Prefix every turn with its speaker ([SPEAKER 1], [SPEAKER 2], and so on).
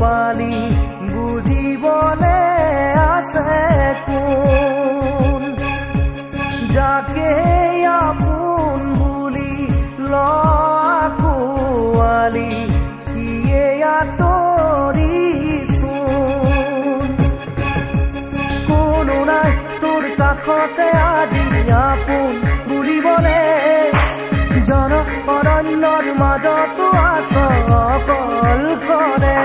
[SPEAKER 1] পালি বুঝিবলে আছে কোন যাকে আপোন বুলি লাকুৱালি সিয়ে আঁতৰিছোন কোনো নাই তোৰ কাষতে আজি আপোন বুলিবলে জন অৰণ্যৰ মাজতো আছ অকলশৰে